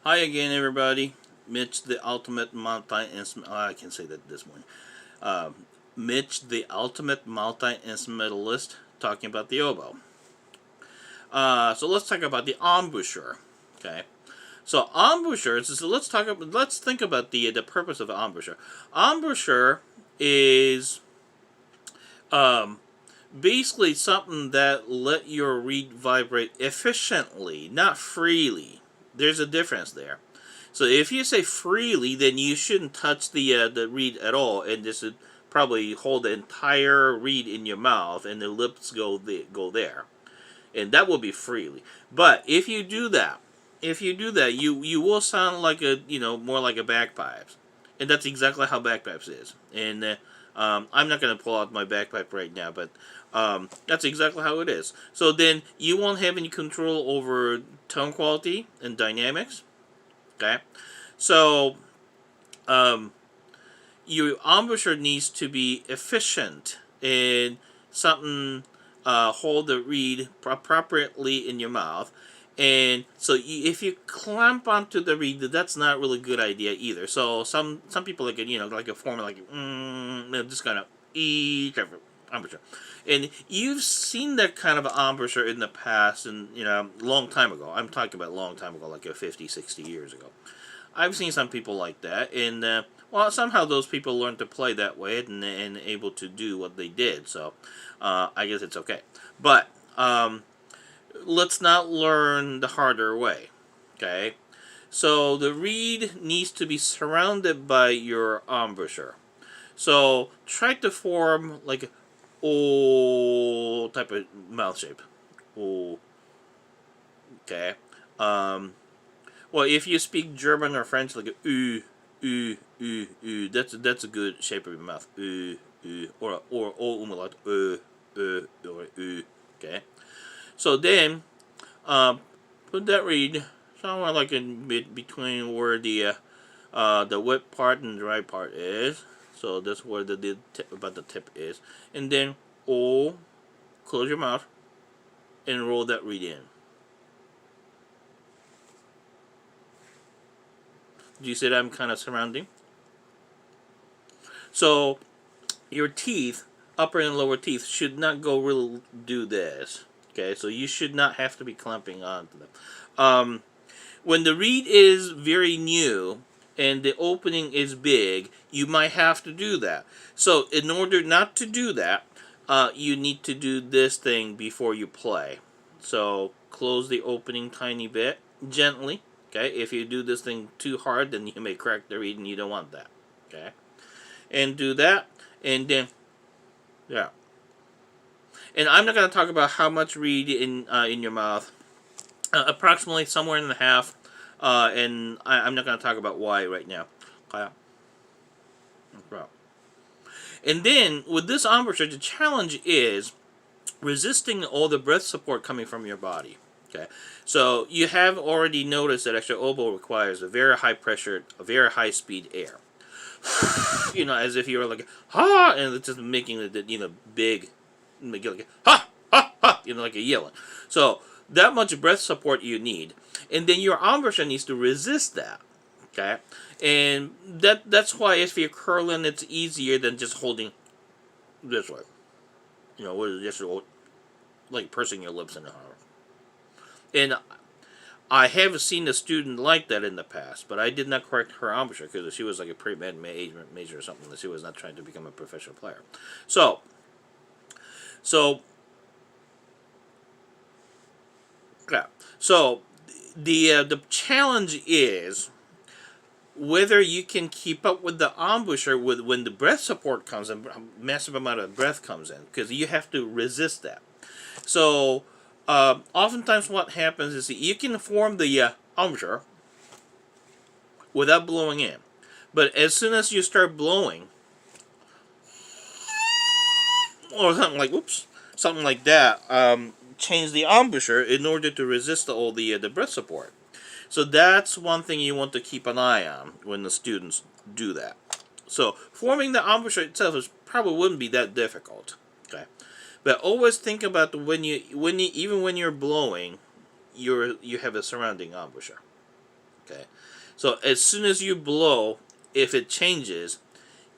Hi again, everybody. Mitch, the ultimate multi-instrument. I can say that this morning. Uh, Mitch, the ultimate multi-instrumentalist, talking about the oboe. So let's talk about the embouchure. Okay. So embouchure. So let's talk. Let's think about the purpose of the embouchure. Embouchure is um, basically something that let your reed vibrate efficiently, not freely. There's a difference there. So if you say freely, then you shouldn't touch the reed at all, and just probably hold the entire reed in your mouth, and the lips go there, and that will be freely. But if you do that, you will sound like more like a bagpipes, and that's exactly how bagpipes is. And I'm not gonna pull out my bagpipe right now, but that's exactly how it is. So then you won't have any control over tone quality and dynamics. Okay, so um, your embouchure needs to be efficient and something hold the reed appropriately in your mouth. And so if you clamp onto the reed, that's not really a good idea either. So some people like like a form like just kind of embouchure. And you've seen that kind of embouchure in the past, and long time ago. I'm talking about a long time ago, like 50, 60 years ago. I've seen some people like that, and well, somehow those people learned to play that way and able to do what they did. So I guess it's okay. But let's not learn the harder way. Okay, so the reed needs to be surrounded by your embouchure. So try to form like a O type of mouth shape. O. Okay. Well, if you speak German or French, like a that's a good shape of your mouth. Or o umlaut, or okay. So then, put that reed somewhere like in between where the wet part and dry part is. So that's where the tip about the tip is, and then o, close your mouth, and roll that reed in. Do you see that I'm kind of surrounding? So your teeth, upper and lower teeth, should not go real do this. Okay, so you should not have to be clamping onto them. When the reed is very new and the opening is big, you might have to do that. So in order not to do that, you need to do this thing before you play. So close the opening tiny bit gently. Okay, if you do this thing too hard, then you may crack the reed, and you don't want that. Okay, and do that, and then yeah. And I'm not going to talk about how much reed in your mouth. Approximately somewhere in the half. And I'm not going to talk about why right now. Okay. And then with this embouchure, the challenge is resisting all the breath support coming from your body. Okay, so you have already noticed that actually oboe requires a very high pressure, a very high speed air. As if you were like ha, and it's just making the big, like ha ha ha, like a yelling. So that much breath support you need, and then your embouchure needs to resist that. Okay, and that's why if you're curling, it's easier than just holding this way. Just like pursing your lips in the heart. And I have seen a student like that in the past, but I did not correct her embouchure because she was like a pre-med major or something. That she was not trying to become a professional player. So yeah. So the challenge is whether you can keep up with the embouchure when the breath support comes in, a massive amount of breath comes in, because you have to resist that. So oftentimes what happens is that you can form the embouchure without blowing in. But as soon as you start blowing, or something like that, change the embouchure in order to resist all the breath support. So that's one thing you want to keep an eye on when the students do that. So forming the embouchure itself probably wouldn't be that difficult. Okay, but always think about even when you're blowing, you have a surrounding embouchure. Okay, so as soon as you blow, if it changes,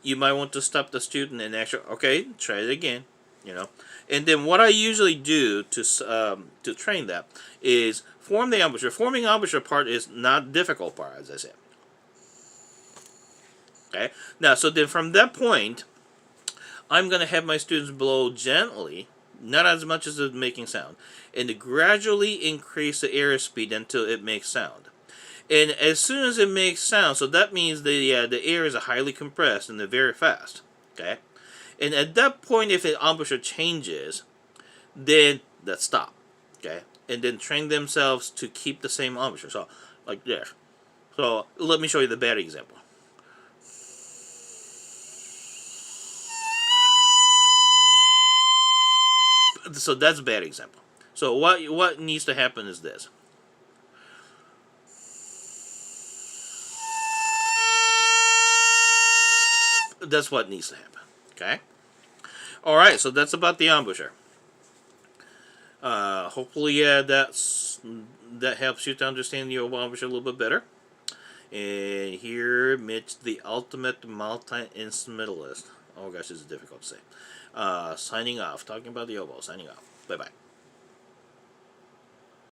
you might want to stop the student and actually, okay, try it again, you know. And then what I usually do to train that is form the embouchure. Forming embouchure part is not difficult part, as I said. Okay, now so then from that point, I'm going to have my students blow gently, not as much as it's making sound, and to gradually increase the air speed until it makes sound. And as soon as it makes sound, so that means the air is highly compressed and they're very fast. Okay, and at that point, if the embouchure changes, then let's stop. Okay, and then train themselves to keep the same embouchure. So like this. So let me show you the bad example. So that's a bad example. So what needs to happen is this. That's what needs to happen. Okay. All right. So that's about the embouchure. Hopefully, that helps you to understand the embouchure a little bit better. And here, Mitch, the ultimate multi-instrumentalist. Oh gosh, this is difficult to say. Signing off. Talking about the oboe. Signing off. Bye bye.